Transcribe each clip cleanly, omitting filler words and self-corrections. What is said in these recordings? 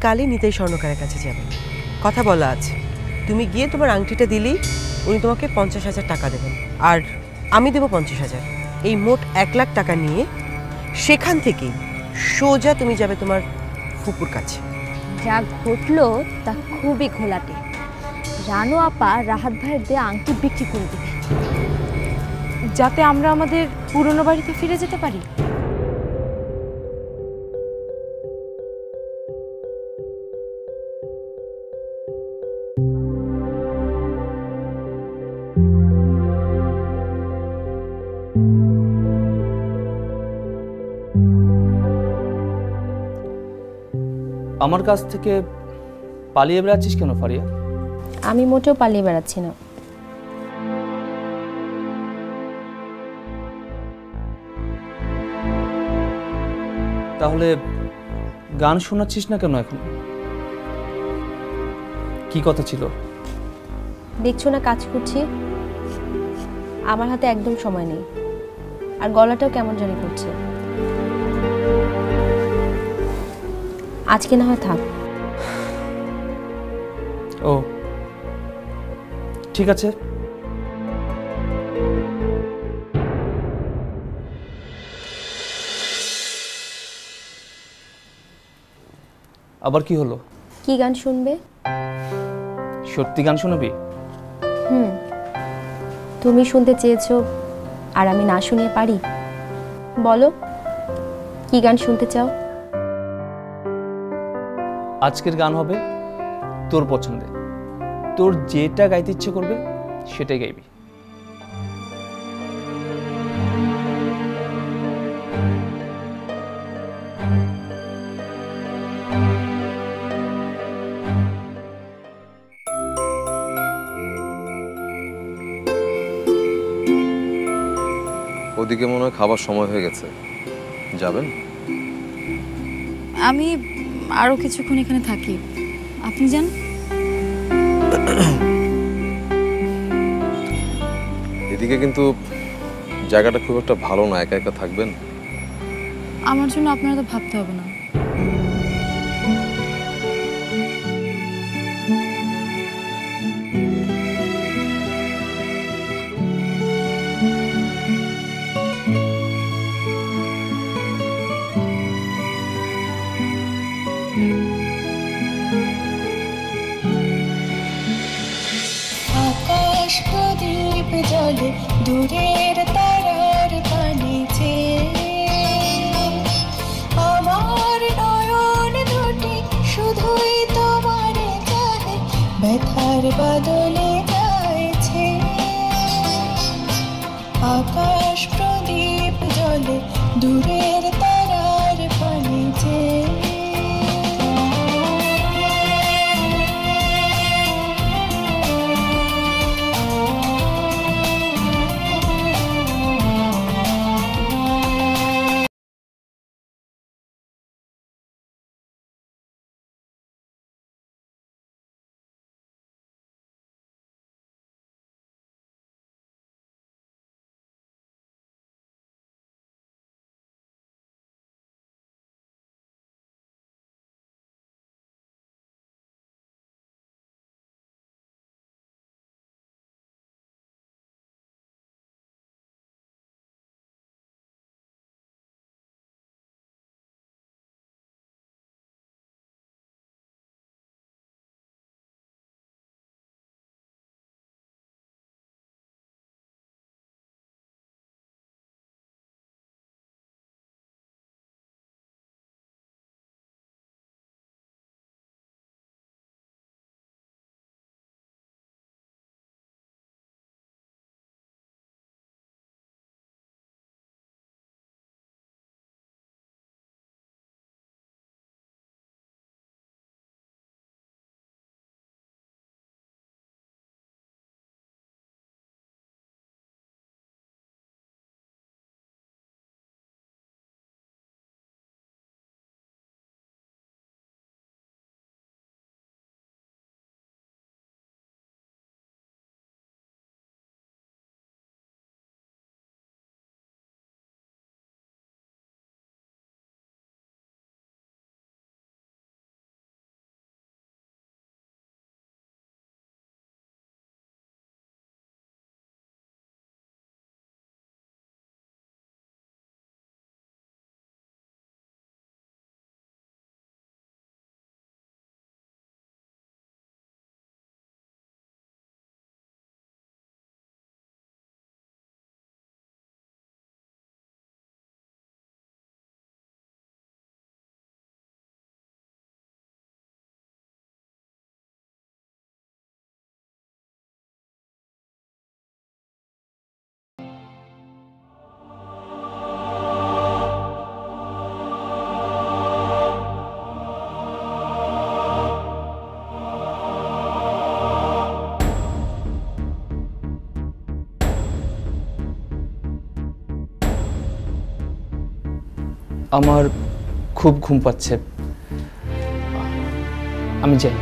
আগামীকালই নিতাই স্বর্ণকারের কাছে যাবেন, কথা বলা আছে। তুমি গিয়ে তোমার আংটিটা দিলেই উনি তোমাকে 50,000 টাকা দেবেন, আর আমি দেবো 50,000। এই মোট 1 লাখ টাকা নিয়ে সেখান থেকেই সোজা তুমি যাবে তোমার ফুপুর কাছে। যা ঘটলো তা খুবই ঘোলাটে। রানু আপা রাহাত ভাইয়ের দিয়ে আংটি বিক্রি করে দেবে, যাতে আমরা আমাদের পুরনো বাড়িতে ফিরে যেতে পারি। আমার কাছ থেকে পালিয়ে বেড়াচ্ছিস কেন ফারিয়া? আমি মোটেও পালিয়ে বেড়াচ্ছি না। তাহলে গান শোনাচ্ছিস না কেন এখন? কি কথা ছিল? দেখছো না কাজ করছি, আমার হাতে একদম সময় নেই, আর গলাটাও কেমন জানি করছে। আজকে না হয় থাক। ও ঠিক আছে। আবার কি হলো? কি গান শুনবে? সত্যি গান শোনাবি? তুমি শুনতে চেয়েছো আর আমি না শুনিয়ে পারি? বলো কি গান শুনতে চাও? আজকের গান হবে তোর পছন্দে, তোর যেটা গাইতে ইচ্ছে করবে সেটাই গাইবি। ওদিকে মনে হয় খাবার সময় হয়ে গেছে, যাবেন? আমি আরো কিছুক্ষণ এখানে থাকি, আপনি যান। এদিকে কিন্তু জায়গাটা খুব একটা ভালো না, একা একা থাকবেন। আমার জন্য আপনারা তো ভাবতে হবে না। আকাশ প্রদীপ জ্বলে দূরের তারার পানে আমার নয়ন দুটি শুধুই তোমারে চাহে, ব্যথার বাদলে যাইছে। আকাশ প্রদীপ জ্বলে দূরের তারার পানে আমার খুব ঘুম পাচ্ছে, আমি যাই।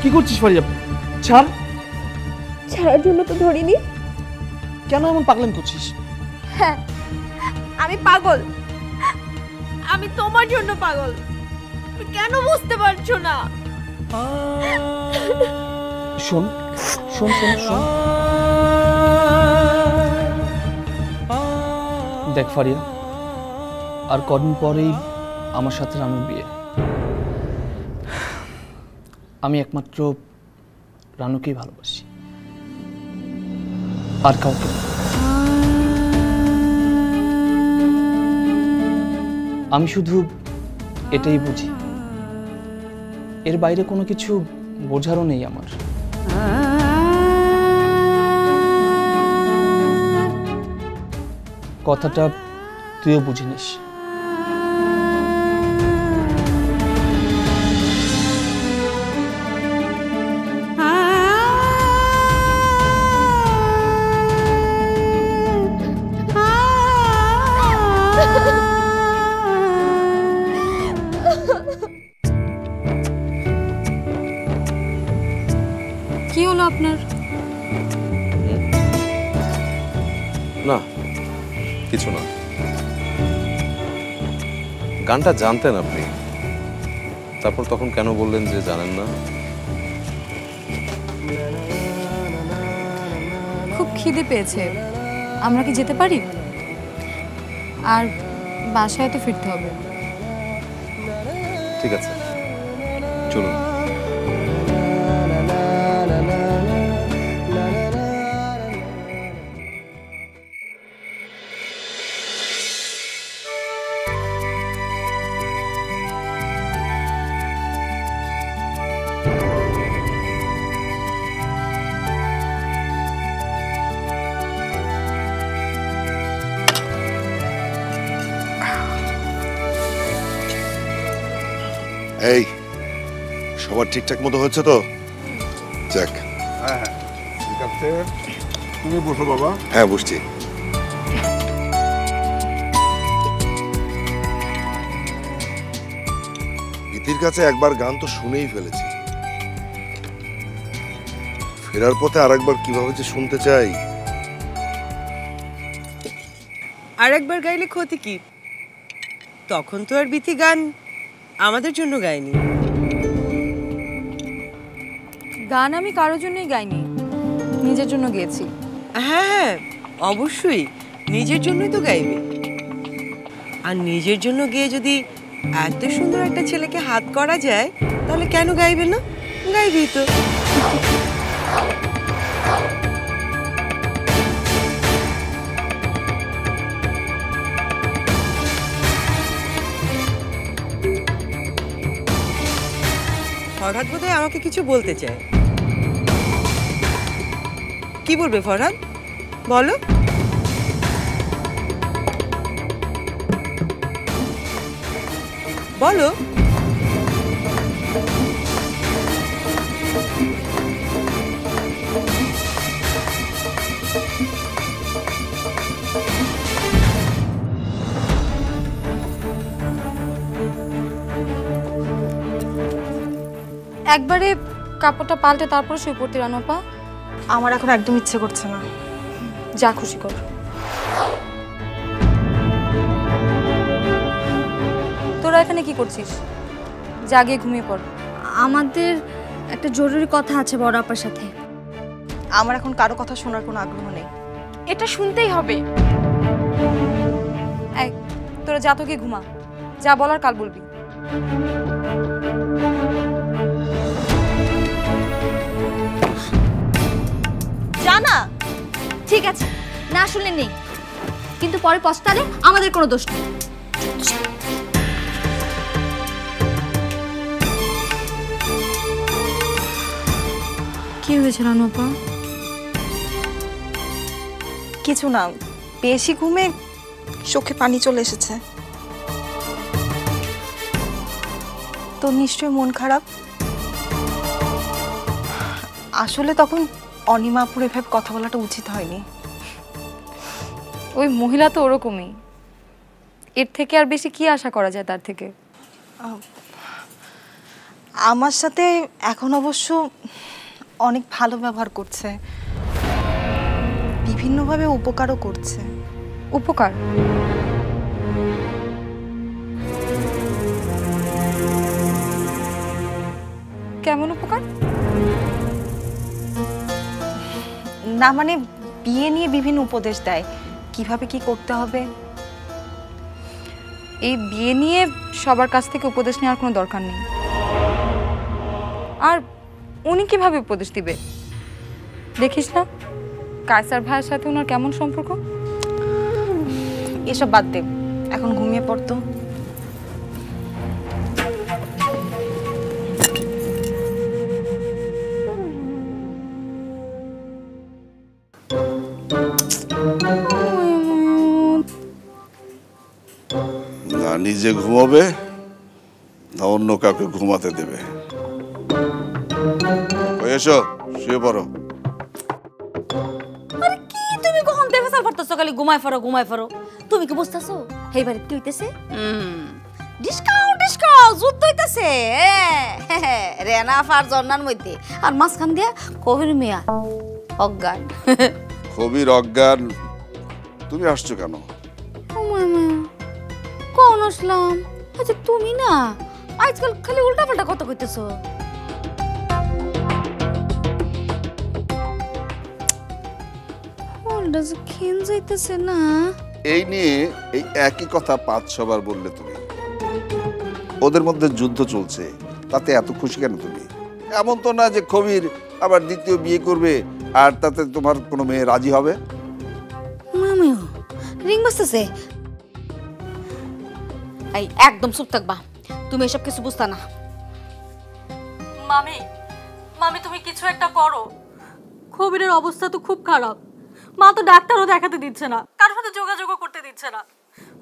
কি করছিস ফারিয়া? ছাড়। ছাড়ার জন্য তো ধরিনি। কেন এমন পাগলামি করছিস? হ্যাঁ, আমি পাগল। আমি তোমার জন্য পাগল। তুমি কেন বুঝতে পারছো না? শোন শোন শোন শোন, দেখ ফারিয়া, আর কদিন পরেই আমার সাথে রানুর বিয়ে। আমি একমাত্র রানুকেই ভালোবাসি, আর কাউকে না। আমি শুধু এটাই বুঝি, এর বাইরে কোনো কিছু বোঝারও নেই আমার। কথাটা তুইও বুঝে নিস। কি হলো আপনার? না, কিছু না। গানটা জানতেন আপনি, তারপর তখন কেন বললেন যে জানেন না? খুব খিদে পেয়েছে, আমরা কি যেতে পারি? আর বাসায় তো ফিরতে হবে। ঠিক আছে, চলুন। এই সবার ঠিকঠাক মতো হচ্ছে তো? যাক। হ্যাঁ, ঠিক আছে, তুমি বসো বাবা। হ্যাঁ, বুঝছি। ইতির কাছে একবার গান তো শুনেই ফেলেছি, ফেরার পথে আরেকবার কিভাবে যে শুনতে চাই। আরেকবার গাইলে ক্ষতি কি? তখন তো আর বিথি গান আমাদের জন্য গায়নি। গান আমি কারোর জন্যই গাইনি, নিজের জন্য গেয়েছি। হ্যাঁ হ্যাঁ, অবশ্যই নিজের জন্যই তো গাইবে। আর নিজের জন্য গিয়ে যদি এত সুন্দর একটা ছেলেকে হাত করা যায়, তাহলে কেন গাইবে না? গাইবেই তো। ফরহাদ বোধহয় আমাকে কিছু বলতে চায়। কি বলবে ফরহাদ? বলো। বলো। একবারে কাপড়টা পাল্টে তারপরে শুয়ে পড়তে রানুপা। আমার এখন একদম ইচ্ছে করছে না। যা খুশি কর। তোরা এখানে কি করছিস? জাগিয়ে ঘুমিয়ে পড়। আমাদের একটা জরুরি কথা আছে বড় আপার সাথে। আমার এখন কারো কথা শোনার কোনো আগ্রহ নেই। এটা শুনতেই হবে। এই তোরা যা তো গিয়ে ঘুমা, যা বলার কাল বলবি। জানা ঠিক আছে, না শুনলে নেই, কিন্তু পরে পস্তালে আমাদের কোনো দোষ নেই। কি হয়েছে রানুপা? কিছু না, বেশি ঘুমে চোখে পানি চলে এসেছে। তো নিশ্চয়ই মন খারাপ। আসলে তখন অনিমাপুর এভাবে কথা বলাটা উচিত হয়নি। ওই মহিলা তো ওরকমই, এর থেকে আর বেশি কি আশা করা যায় তার থেকে? আমার সাথে এখন অবশ্য অনেক ভালো ব্যবহার করছে, বিভিন্নভাবে উপকারও করছে। উপকার? কেমন উপকার? না মানে বিয়ে নিয়ে বিভিন্ন উপদেশ দেয়, কিভাবে কি করতে হবে। এই বিয়ে নিয়ে সবার কাছ থেকে উপদেশ নেওয়ার কোনো দরকার নেই। আর উনি কিভাবে উপদেশ দিবে? দেখিস না কায়সার ভাইয়ের সাথে ওনার কেমন সম্পর্ক। এসব বাদ দে, এখন ঘুমিয়ে পড়তো। না নিজে ঘুমাবে না অন্য কাউকে ঘুমাতে দেবে। এসো শুয়ে পড়ো। আরে কি তুমি কখন দেবে সাল পারতেছো, খালি ঘুমাই ফেরো। তুমি কি বুঝতেছো এই বাড়ি কি হইতেছে? ডিসকাউন্ট যুদ্ধ হইতেছে রেনা ফার জন্নার মধ্যে, আর মাঝখান দিয়া কবির মিয়া অজ্ঞান। কবির অজ্ঞান? তুমি আসছো কেন? কোন আসলাম? আচ্ছা তুমি না আজকাল খালি উল্টা পাল্টা কথা কইতেছো। যাইতেছে না এই নিয়ে এই একই কথা 5-6 বার বললে তুমি। ওদের মধ্যে যুদ্ধ চলছে, তাতে এত খুশি কেন তুমি? এমন তো না যে কবির আবার দ্বিতীয় বিয়ে করবে আর তাতে তোমার কোনো মেয়ে রাজি হবে। মামিও রিং বাজতেছে। এই একদম চুপ থাকবা, তুমি এসব কিছু বুঝতা না। মামি তুমি কিছু একটা করো, কবিরের অবস্থা তো খুব খারাপ। মা তো ডাক্তারও দেখাতে দিচ্ছে না, কারোর সাথে যোগাযোগও করতে দিচ্ছে না,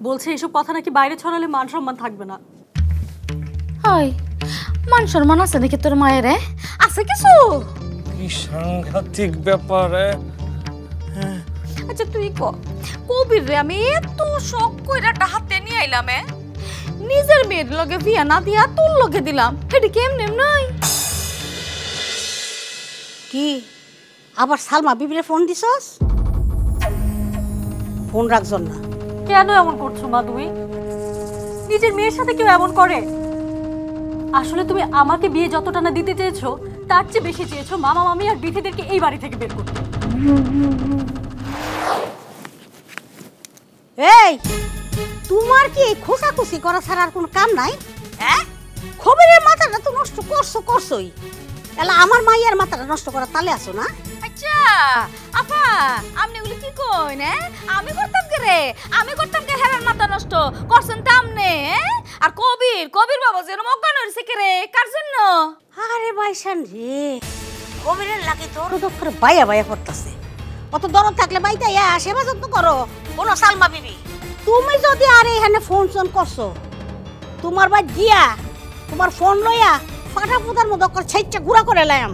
বলছে এসব কথা নাকি বাইরে ছড়ালে মান সম্মান থাকবে না। হাই, মান সম্মান আছে নাকি তোর মায়ের? আছে কিছু? কি সাংঘাতিক ব্যাপার। আচ্ছা তুই কবির রে আমি এত শখ কইরা একটা হাতে নিয়ে আইলাম, নিজের মেয়ের লগে বিয়া না দিয়া তোর লগে দিলাম, এটা কেমনে নাই? কি আবার সালমা বিবিরে ফোন দিছস? ফোন রাখছ না কেন এমন করছো মা? তুমি নিজের মেয়ের সাথে কেউ এমন করে? আসলে তুমি আমাকে বিয়ে যতটা না দিতে চেয়েছো তার চেয়ে বেশি চেয়েছো মামা মামি আর বিথিদেরকে এই বাড়ি থেকে বের করতে। এই তোমার কি খোসাখুসি করা ছাড়া আর কোনো কাম নাই? হ্যাঁ, খবরের মাথাটা তো নষ্ট করছোই। এলা আমার মাইয়ার মাথাটা নষ্ট করা তালে আসো না? আচ্ছা আপা আপনি এগুলো কি কইন? আমি করতাম কে হেরার মাথা নষ্ট করছেন তা আমনে? আর কবির বাবা যেন অজ্ঞান হইছে কে রে, কার জন্য? আরে বাইশান রে, কবিরের লাগে দরদ করে বাইয়া পড়তাছে। অত দরদ থাকলে বাইতে সেবা যত্ন করো। কোনো সালমা বিবি তুমি যদি আর এখানে ফোন করছো, তোমার বাই গিয়া তোমার ফোন লইয়া ফাটা ফুটার মতো করে ছাইচা ঘুরা করে লাম।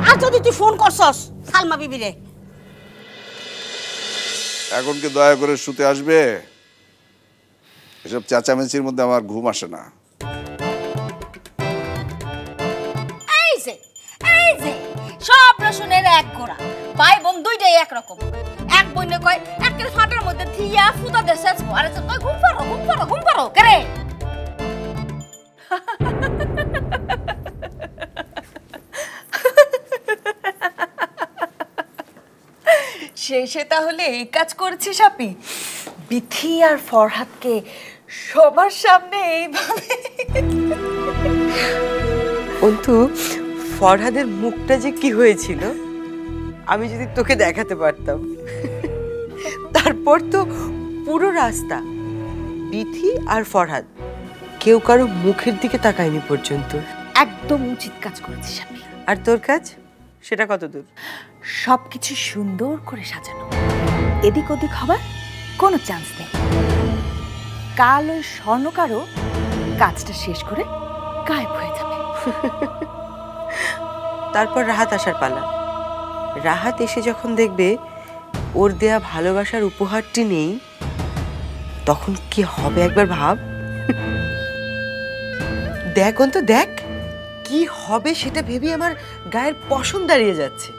আর যদি তুই ফোন করছস সালমা বিবিরে, এখন কি দয়া করে শুতে আসবে? এসব চেঁচামেচির মধ্যে আমার ঘুম আসে না। এই যে সব রসুনের এক গোড়া, ভাই বোন দুইটাই একরকম। এক বইনে কয় একের ফাটার মধ্যে থিয়া ফুটা দেশে আর কয় ঘুম পারো করে। শেষে তাহলে এই কাজ করেছিস আপনি, বিথি আর ফরহাদকে সবার সামনে এইভাবে? অন্তু, ফরহাদের মুখটা যে কি হয়েছিল আমি যদি তোকে দেখাতে পারতাম। তারপর তো পুরো রাস্তা বিথি আর ফরহাদ, কেউ কারো মুখের দিকে তাকায়নি পর্যন্ত। একদম উচিত কাজ করেছিস আপনি। আর তোর কাজ সেটা কত দূর? সবকিছু সুন্দর করে সাজানো, এদিক ওদিক হবার কোনো চান্স নেই। কাল ওই স্বর্ণকারও কাজটা শেষ করে গায়েব হয়ে যাবে। তারপর রাহাত আসার পালা। রাহাত এসে যখন দেখবে ওর দেয়া ভালোবাসার উপহারটি নেই, তখন কি হবে একবার ভাব। দেখ অন্তু দেখ, কি হবে সেটা ভেবে আমার গায়ের পশম দাঁড়িয়ে যাচ্ছে।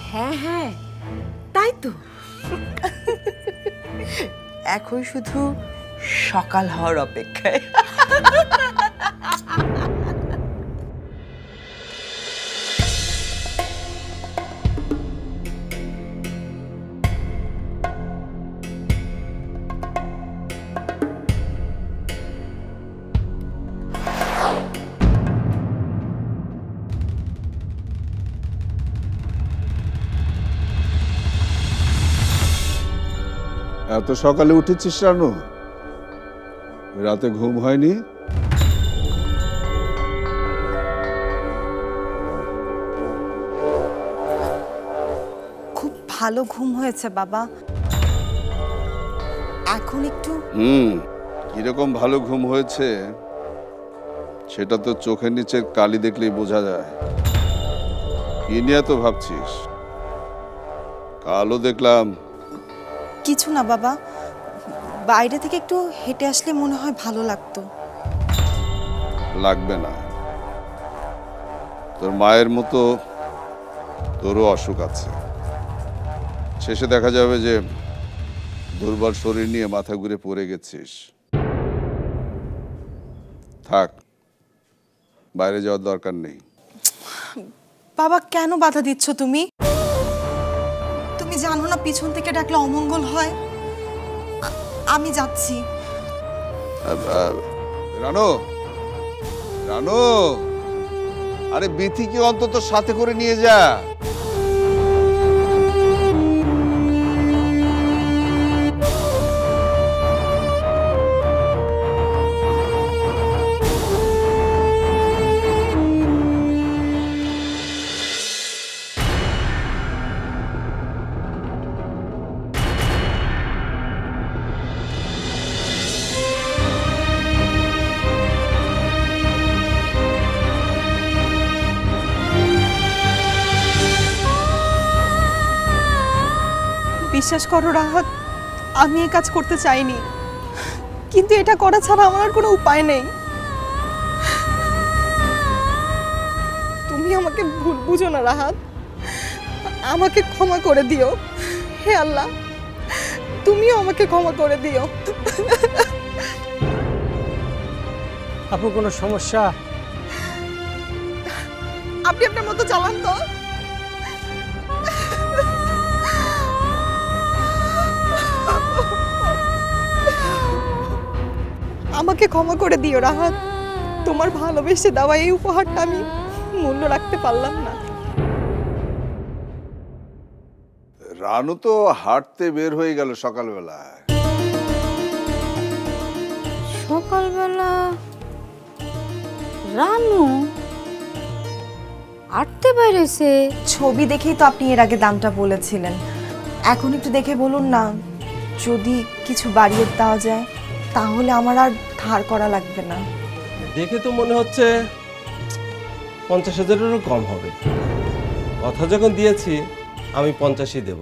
হ্যাঁ হ্যাঁ, তাই তো। এখন শুধু সকাল হওয়ার অপেক্ষায়। এত সকালে উঠেছিস রানু? রাতে ঘুম হয়নি? খুব ভালো ঘুম হয়েছে বাবা। এখন একটু কিরকম ভালো ঘুম হয়েছে সেটা তো চোখের নিচের কালি দেখলেই বোঝা যায়। কি নিয়ে তো ভাবছিস? কালও দেখলাম। কিছু না বাবা, বাইরে থেকে একটু হেঁটে আসলে মনে হয় ভালো লাগতো। লাগবে না, তোর মায়ের মতো তোরও অসুখ আছে। শেষে দেখা যাবে যে দুর্বল শরীর নিয়ে মাথা ঘুরে পড়ে গেছিস। থাক, বাইরে যাওয়ার দরকার নেই। বাবা কেন বাধা দিচ্ছ তুমি? তুমি জানো না পিছন থেকে ডাকলে অমঙ্গল হয়। আমি যাচ্ছি। রানু, রানু, আরে বিথিকে অন্তত সাথে করে নিয়ে যা। বিশ্বাস করো রাহাত, আমি এই কাজ করতে চাইনি, কিন্তু এটা করা ছাড়া আমার আর কোনো উপায় নেই। তুমি আমাকে ভুল বুঝো না রাহাত, আমাকে ক্ষমা করে দিও। হে আল্লাহ, তুমিও আমাকে ক্ষমা করে দিও। আপু কোনো সমস্যা? আপনি আপনার মতো চালান তো। আমাকে ক্ষমা করে দিও রাহাত, তোমার ভালোবেসে দেওয়া এই উপহারটা আমি মূল্য রাখতে পারলাম না। রানু তো হাঁটতে বের হয়ে গেল সকালবেলা। সকালবেলা রানু হাঁটতে বেরিয়েছে? ছবি দেখেই তো আপনি এর আগে দামটা বলেছিলেন। এখন একটু দেখে বলুন না, যদি কিছু বাড়িয়ে দেওয়া যায় তাহলে আমার আর ধার করা লাগবে না। দেখে তো মনে হচ্ছে 50,000-এরও কম হবে। কথা যখন দিয়েছি আমি 50-ই দেব।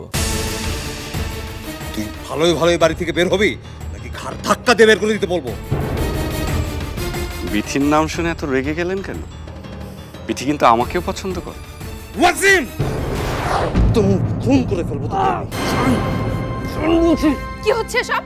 তুই ভালোই ভালোই বাড়ি থেকে বের হবি নাকি ঘাড় ধাক্কা দিয়ে বের করে দিতে বলবো? বিথির নাম শুনে এত রেগে গেলেন কেন? বিথি কিন্তু আমাকেও পছন্দ করে। ওয়াসিম, তুমি খুন করে ফেলবো তোকে। কি হচ্ছে সব?